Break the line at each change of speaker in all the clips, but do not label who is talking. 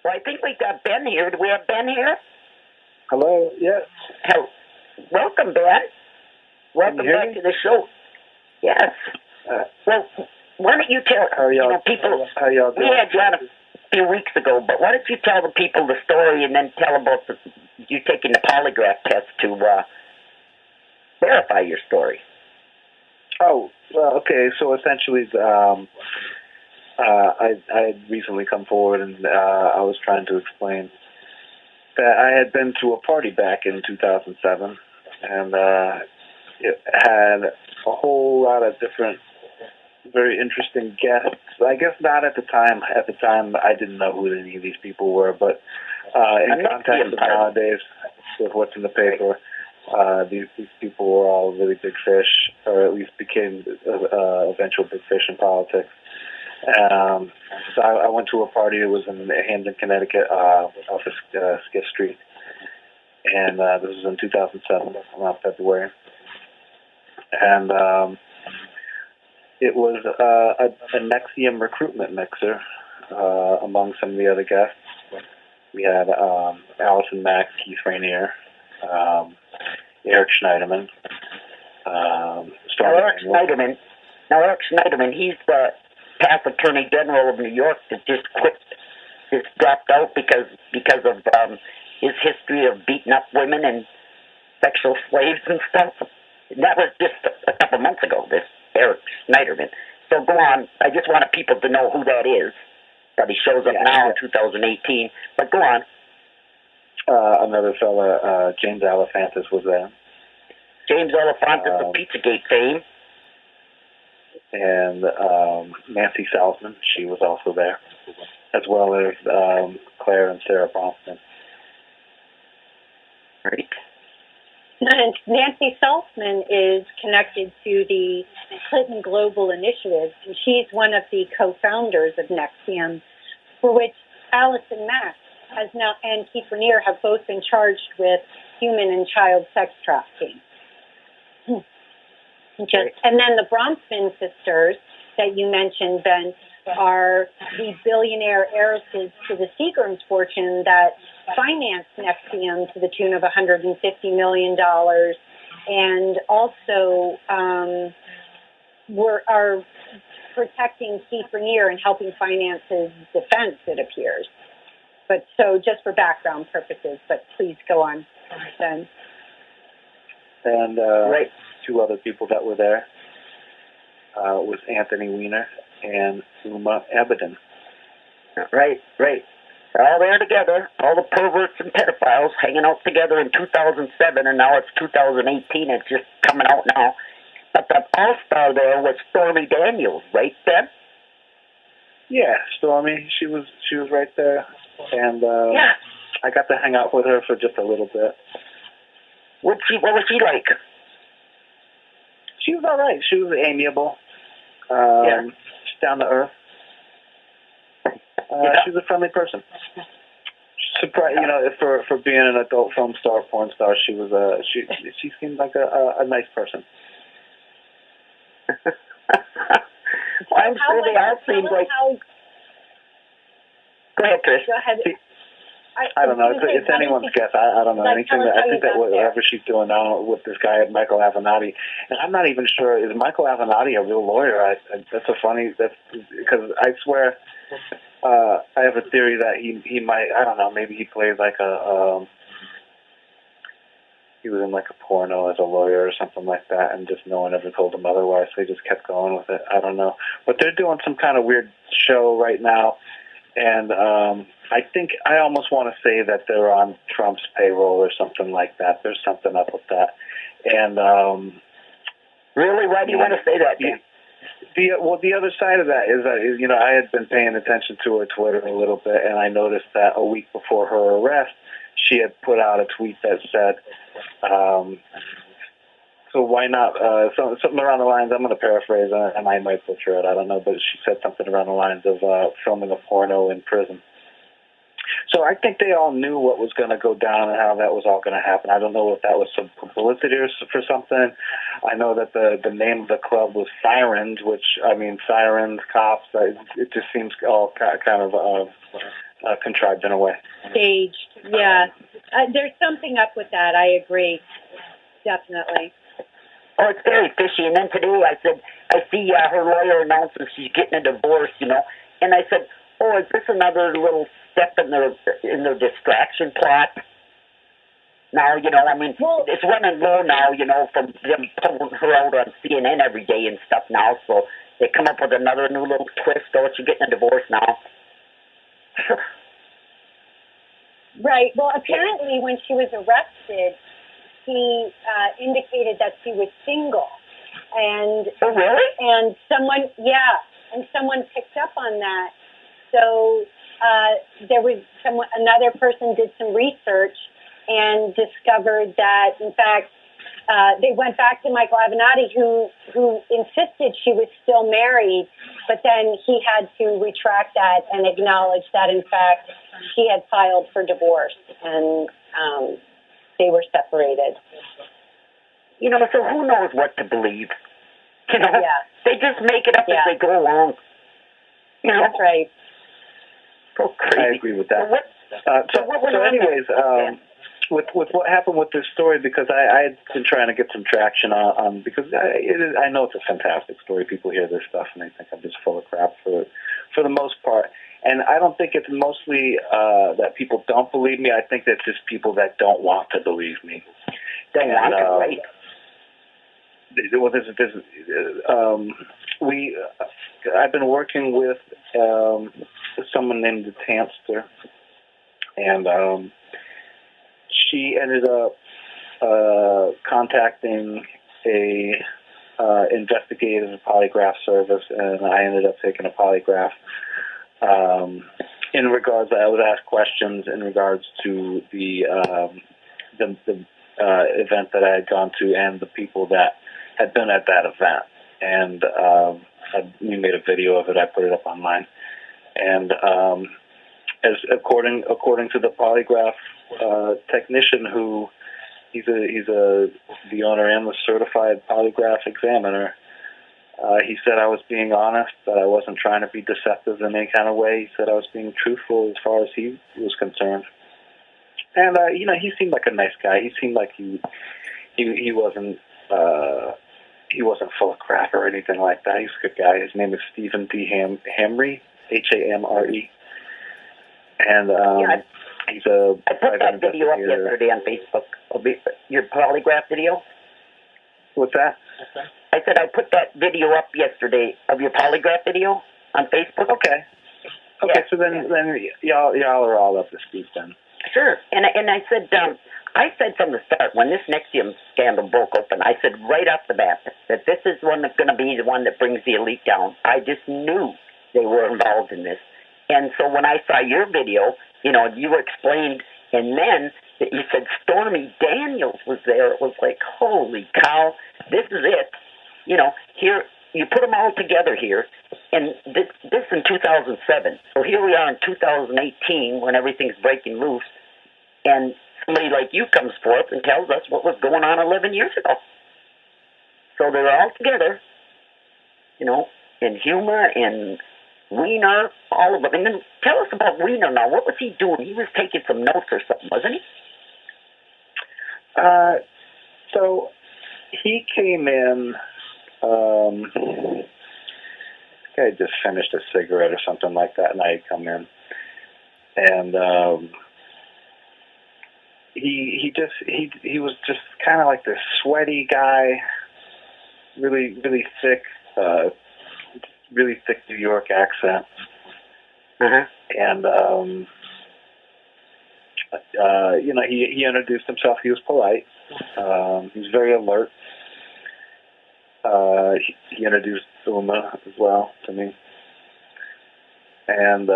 Well, I think we got Ben here. Do we have Ben here?
Hello. Yes.
Hello. Welcome, Ben. Welcome back to the show. Yes. Well, why don't you tell people?
How y'all doing?
We had you on a few weeks ago, but why don't you tell the people the story and then tell about you taking the polygraph test to verify your story?
Oh, well, okay. So essentially, I had recently come forward and I was trying to explain that I had been to a party back in 2007 and it had a whole lot of different very interesting guests. I guess not at the time. At the time, I didn't know who any of these people were, but in context of nowadays, with what's in the paper, these people were all really big fish, or at least became eventual big fish in politics. So I went to a party. It was in Hamden, Connecticut, off of Skiff Street, and this was in 2007, around February. And it was a NXIVM recruitment mixer among some of the other guests. We had Allison Mack, Keith Rainier, Eric Schneiderman.
Eric Schneiderman, he's the past Attorney General of New York that just quit, just dropped out because of his history of beating up women and sexual slaves and stuff. And that was just a couple months ago, this Eric Schneiderman. So go on. I just wanted people to know who that is. That he shows up now in 2018. But go on.
Another fella, James Alefantis, was there.
James Alefantis of Pizzagate fame.
And Nancy Salzman, she was also there, as well as Claire and Sarah Bronfman.
Right.
And Nancy Salzman is connected to the Clinton Global Initiative, and she's one of the co-founders of NXIVM, for which Allison Mack has now and Keith Rainier have both been charged with human and child sex trafficking. And then the Bronfman sisters that you mentioned, Ben, are the billionaire heiresses to the Seagram's fortune that financed NXIVM to the tune of $150 million, and also are protecting Keith Rainier and helping finance his defense, it appears. But so just for background purposes, but please go on, Ben.
And two other people that were there was Anthony Weiner and Uma Abedin.
Right. They're all there together, all the perverts and pedophiles hanging out together in 2007, and now it's 2018. It's just coming out now. But the all-star there was Stormy Daniels, right, Ben?
Yeah, Stormy. She was right there, and I got to hang out with her for just a little bit.
What was she like?
She was all right. She was amiable. She's down to earth. She's a friendly person. Surprised, for being an adult film star, porn star, she was she seemed like a nice person.
Well, I'm sure they all seem like. Go ahead, Chris.
Go ahead.
I don't know. It's anyone's guess. I don't know anything. I think that whatever she's doing now with this guy Michael Avenatti, and I'm not even sure, is Michael Avenatti a real lawyer? That's because I swear I have a theory that he might. I don't know. Maybe he played like he was in like a porno as a lawyer or something like that, and just no one ever told him otherwise. So he just kept going with it. I don't know. But they're doing some kind of weird show right now. And I think I almost want to say that they're on Trump's payroll or something like that. There's something up with that. And
really, why do you want to say that?
The other side of that is that I had been paying attention to her Twitter a little bit, and I noticed that a week before her arrest, she had put out a tweet that said, so why not, something around the lines, I'm going to paraphrase, and I might butcher it, I don't know, but she said something around the lines of filming a porno in prison. So I think they all knew what was going to go down and how that was all going to happen. I don't know if that was some publicity or for something. I know that the name of the club was Sirens, which, I mean, sirens, cops, it just seems all kind of contrived in a way.
Staged, yeah. There's something up with that. I agree, definitely.
Oh, it's very fishy. And then today I said, I see her lawyer announces she's getting a divorce, and I said, oh, is this another little step in their distraction plot? Now, it's running low now, from them pulling her out on CNN every day and stuff now, so they come up with another new little twist. Oh, she's getting a divorce now.
Right. Well, apparently when she was arrested, she indicated that she was single. And
oh, really?
And someone picked up on that. So there was another person did some research and discovered that, in fact, they went back to Michael Avenatti, who insisted she was still married, but then he had to retract that and acknowledge that, in fact, she had filed for divorce, and they were separated.
So who knows what to believe?
Yeah.
They just make it up as they go along.
That's right.
So crazy.
I agree with that. With what happened with this story, because I had been trying to get some traction on because I know it's a fantastic story. People hear this stuff and they think I'm just full of crap for the most part. And I don't think it's mostly that people don't believe me. I think that's just people that don't want to believe me.
Right.
I've been working with someone named the Tanster, and she ended up contacting a investigative polygraph service, and I ended up taking a polygraph. In regards, I was asked questions in regards to the event that I had gone to and the people that had been at that event. And we made a video of it. I put it up online. And as according to the polygraph technician, who he's the owner and the certified polygraph examiner, he said I was being honest, that I wasn't trying to be deceptive in any kind of way. He said I was being truthful as far as he was concerned. And he seemed like a nice guy. He seemed like he wasn't full of crap or anything like that. He's a good guy. His name is Stephen D. Hamre, Hamre, and he's a.
I put that video up yesterday on Facebook. Your polygraph video.
What's that?
I said I put that video up yesterday of your polygraph video on Facebook.
Okay.
Yeah.
So then y'all are all up to speed then.
Sure. And I said from the start, when this NXIVM scandal broke open, I said right off the bat that this is one that's going to be the one that brings the elite down. I just knew they were involved in this. And so when I saw your video, you explained, and then you said Stormy Daniels was there. It was like, holy cow, this is it. Here, you put them all together here, and this in 2007. So here we are in 2018 when everything's breaking loose, and somebody like you comes forth and tells us what was going on 11 years ago. So they're all together, in humor and Wiener, all of them. And then tell us about Wiener now. What was he doing? He was taking some notes or something, wasn't he?
So he came in. I just finished a cigarette or something like that, and I had come in, and he was just kind of like this sweaty guy, really thick, really thick New York accent, and he introduced himself. He was polite. He was very alert. He introduced Uma as well to me, and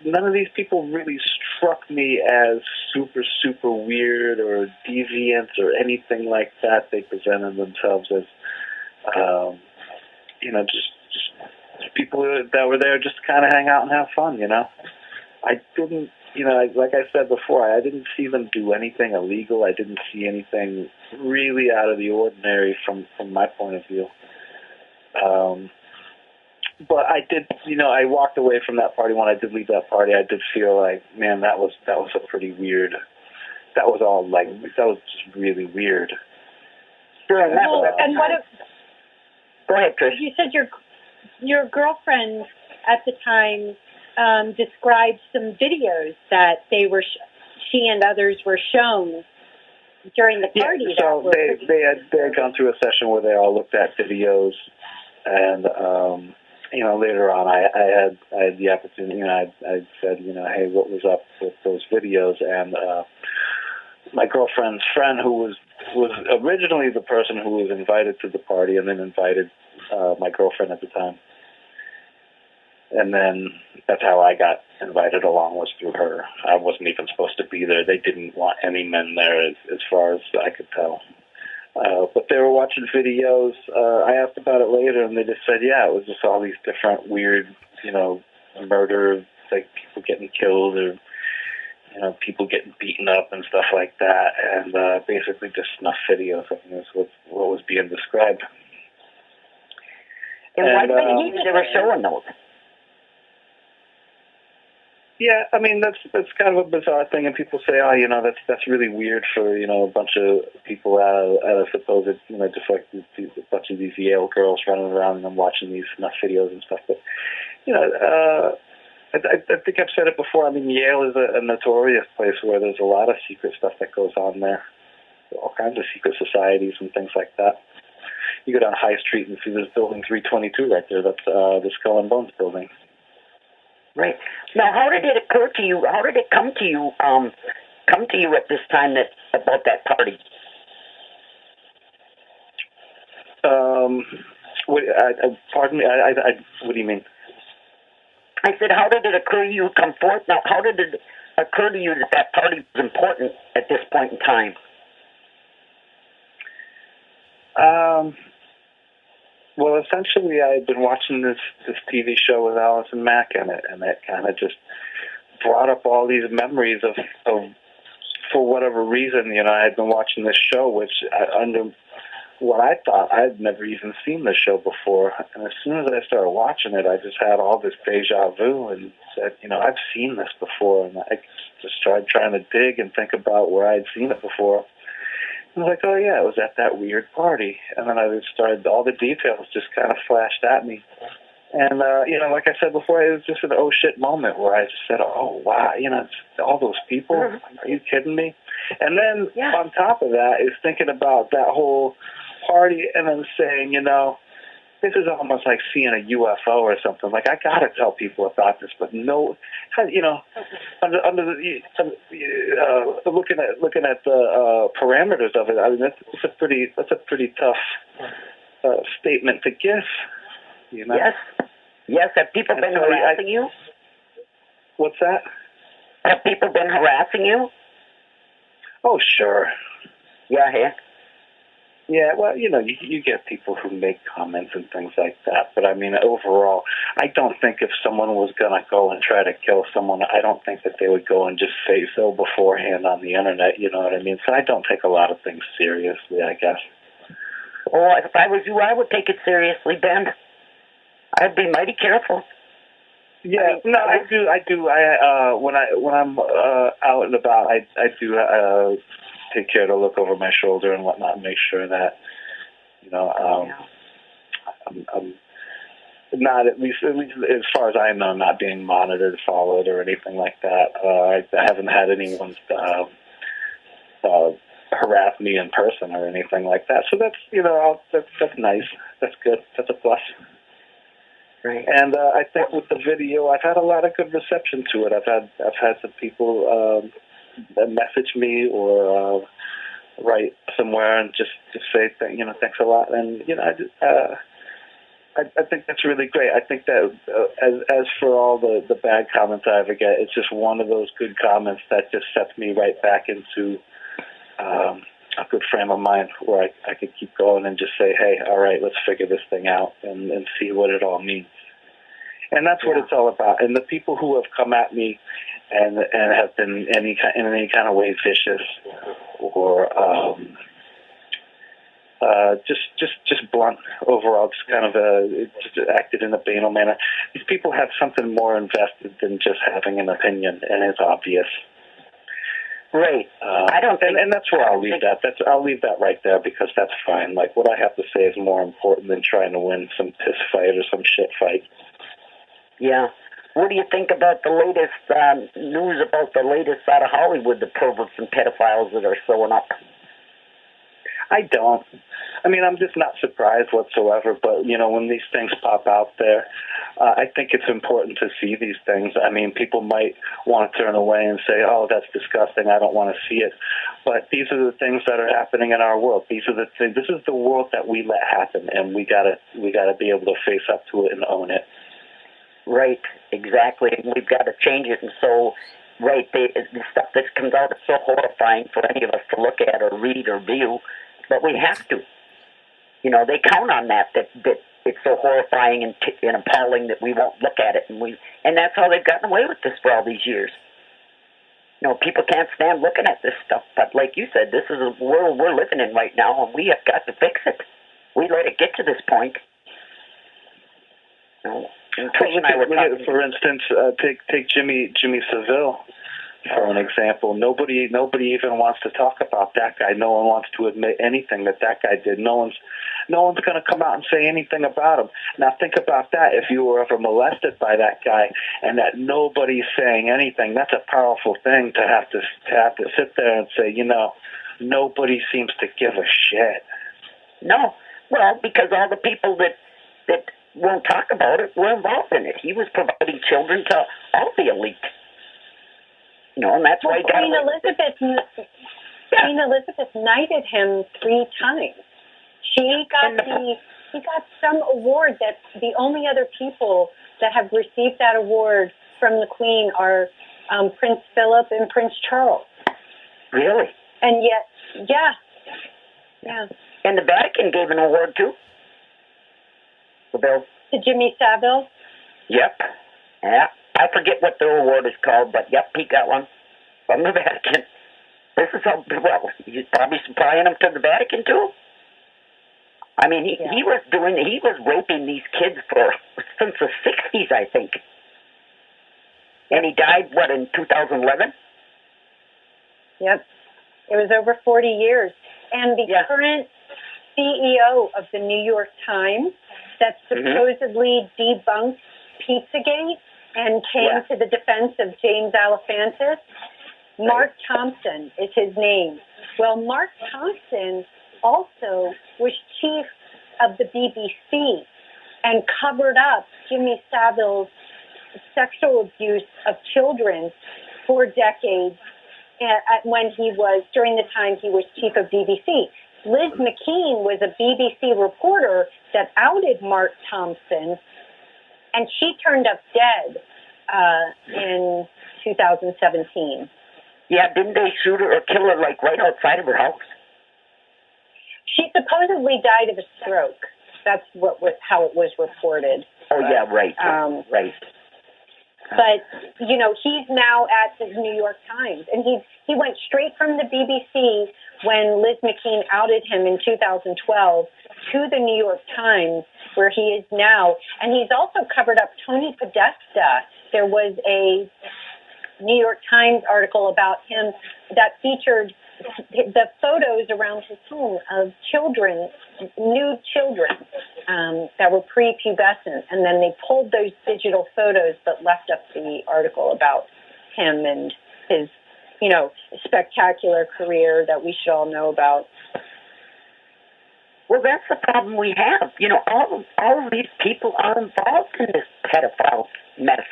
none of these people really struck me as super weird or deviant or anything like that. They presented themselves as, just people that were there just to kind of hang out and have fun. I didn't. Like I said before, I didn't see them do anything illegal. I didn't see anything really out of the ordinary from my point of view. But I did, I walked away from that party. When I did leave that party, I did feel like, man, that was a pretty weird. That was just really weird.
Sure,
and what if?
Go ahead, Trish.
You said your girlfriend at the time described some videos that she and others were shown during the party.
Yeah, so they had gone through a session where they all looked at videos, and later on I had the opportunity. I said, hey, what was up with those videos? And my girlfriend's friend, who was originally the person who was invited to the party, and then invited my girlfriend at the time. And then that's how I got invited along, was through her. I wasn't even supposed to be there. They didn't want any men there, as far as I could tell. But they were watching videos. I asked about it later, and they just said, yeah, it was just all these different weird, murder, like people getting killed, or people getting beaten up and stuff like that, and basically just snuff videos. I think that's what was being described.
And why do you think they were showing those?
Yeah, I mean that's kind of a bizarre thing, and people say, oh, that's really weird for a bunch of people at a supposed just like a bunch of these Yale girls running around and them watching these snuff videos and stuff. But I think I've said it before. I mean, Yale is a notorious place where there's a lot of secret stuff that goes on there, all kinds of secret societies and things like that. You go down High Street and see this building 322 right there. That's the Skull and Bones building.
Right. Now, how did it occur to you? How did it come to you? Come to you at this time about that party?
Pardon me. What do you mean?
I said, how did it occur to you to come forth? Now, how did it occur to you that party was important at this point in time?
Well, essentially, I had been watching this TV show with Allison Mack in it, and it kind of just brought up all these memories of for whatever reason, I had been watching this show, which under what I thought, I'd never even seen the show before. And as soon as I started watching it, I just had all this deja vu and said, I've seen this before. And I just started trying to dig and think about where I'd seen it before. I was like, oh, yeah, it was at that weird party. And then I just started, all the details just kind of flashed at me. And, like I said before, it was just an oh shit moment where I just said, oh, wow, all those people, are you kidding me? And then on top of that is thinking about that whole party and then saying, this is almost like seeing a UFO or something. Like, I got to tell people about this, but no, under the, looking at the parameters of it, I mean, that's a pretty tough statement to give.
Yes. Have people been harassing you?
What's that?
Have people been harassing you?
Oh, sure.
Yeah.
Yeah, well, you get people who make comments and things like that. But, I mean, overall, I don't think if someone was going to go and try to kill someone, I don't think that they would go and just say so beforehand on the Internet, you know what I mean? So I don't take a lot of things seriously, I guess.
Well, if I was you, I would take it seriously, Ben. I'd be mighty careful.
Yeah, I do. When I'm out and about, I do take care to look over my shoulder and whatnot, and make sure that I'm not, at least as far as I know, I'm not being monitored, followed, or anything like that. I haven't had anyone harass me in person or anything like that. So that's that's nice. That's good. That's a plus.
Right.
And I think with the video, I've had a lot of good reception to it. I've had some people message me or write somewhere and just say thanks a lot. And I think that's really great. I think that as for all the bad comments I ever get, it's just one of those good comments that just sets me right back into a good frame of mind where I could keep going and just say, hey, all right, let's figure this thing out and see what it all means. And that's what it's all about. And the people who have come at me and have been in any kind of way vicious or just blunt overall, just kind of just acted in a banal manner. These people have something more invested than just having an opinion, and it's obvious.
Right. I don't think,
and that's where I'll leave that. I'll leave that right there because that's fine. Like, what I have to say is more important than trying to win some piss fight or some shit fight.
Yeah. What do you think about the latest news about the latest out of Hollywood, the perverts and pedophiles that are showing up?
I don't. I mean, I'm just not surprised whatsoever, but, you know, when these things pop out there, I think it's important to see these things. I mean, people might want to turn away and say, oh, that's disgusting, I don't want to see it. But these are the things that are happening in our world. These are the things. This is the world that we let happen, and we gotta be able to face up to it and own it.
Right, exactly. We've got to change it. And so, right, the stuff that comes out is so horrifying for any of us to look at or read or view, but we have to. You know, they count on that it's so horrifying and appalling that we won't look at it, and that's how they've gotten away with this for all these years. You know, people can't stand looking at this stuff, but like you said, this is a world we're living in right now, and we have got to fix it. We let it get to this point. You know,
for instance, take Jimmy Savile for an example. Nobody even wants to talk about that guy. No one wants to admit anything that guy did. No one's going to come out and say anything about him. Now think about that. If you were ever molested by that guy and that nobody's saying anything, that's a powerful thing to have to sit there and say, you know, nobody seems to give a shit.
No, well, because all the people that won't talk about it were involved in it. He was providing children to all the elite. You know, and that's why
Queen Elizabeth knighted him 3 times. He got some award that the only other people that have received that award from the Queen are Prince Philip and Prince Charles.
Really?
And yet, yeah.
And the Vatican gave an award too.
To Jimmy Savile?
Yep. Yeah. I forget what the award is called, but yep, he got one from the Vatican. This is how, well, he's probably supplying them to the Vatican too. I mean, he was raping these kids since the 60s, I think. And he died, in 2011?
Yep. It was over 40 years. And the current CEO of the New York Times that supposedly debunked Pizzagate and came to the defense of James Alefantis, Mark Thompson is his name. Well, Mark Thompson also was chief of the BBC and covered up Jimmy Savile's sexual abuse of children for decades during the time he was chief of BBC. Liz McKean was a BBC reporter that outed Mark Thompson, and she turned up dead in 2017.
Yeah, didn't they shoot her or kill her right outside of her house?
She supposedly died of a stroke. That's how it was reported.
Oh, yeah, right. Right.
But, you know, he's now at the New York Times, and he went straight from the BBC when Liz McKean outed him in 2012 to the New York Times, where he is now. And he's also covered up Tony Podesta. There was a New York Times article about him that featured the photos around his home of children, nude children, that were prepubescent, and then they pulled those digital photos but left up the article about him and his, you know, spectacular career that we should all know about.
Well, that's the problem we have. You know, all of these people are involved in this pedophile mess.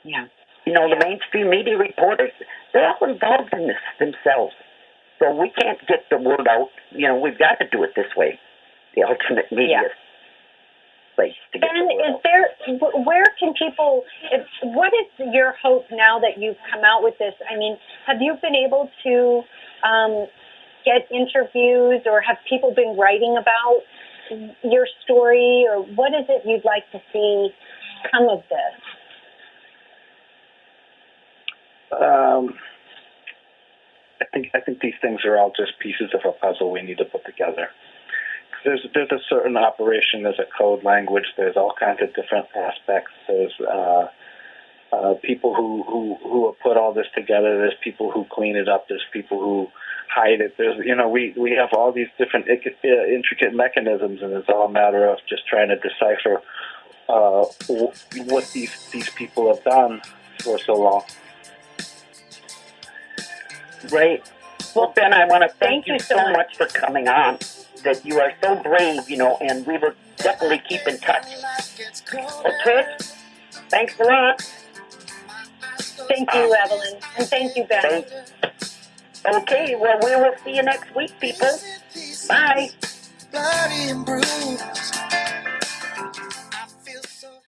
Yeah.
You know, the mainstream media reporters, they're all involved in this themselves. So we can't get the word out. You know, we've got to do it this way. The alternate media place to get the word out.
Where can people, what is your hope now that you've come out with this? I mean, have you been able to get interviews, or have people been writing about your story, or what is it you'd like to see come of this?
I think these things are all just pieces of a puzzle we need to put together. There's a certain operation, there's a code language, there's all kinds of different aspects. There's people who have put all this together. There's people who clean it up. There's people who hide it. There's we have all these different intricate mechanisms, and it's all a matter of just trying to decipher what these people have done for so long.
Right. Well, Ben, I want to thank you so much for coming on. That you are so brave, and we will definitely keep in touch. Well, Trish, thanks a lot.
Thank you, Evelyn, and thank you, Ben.
Okay, well, we will see you next week, people. Bye.
Bloody and bruised.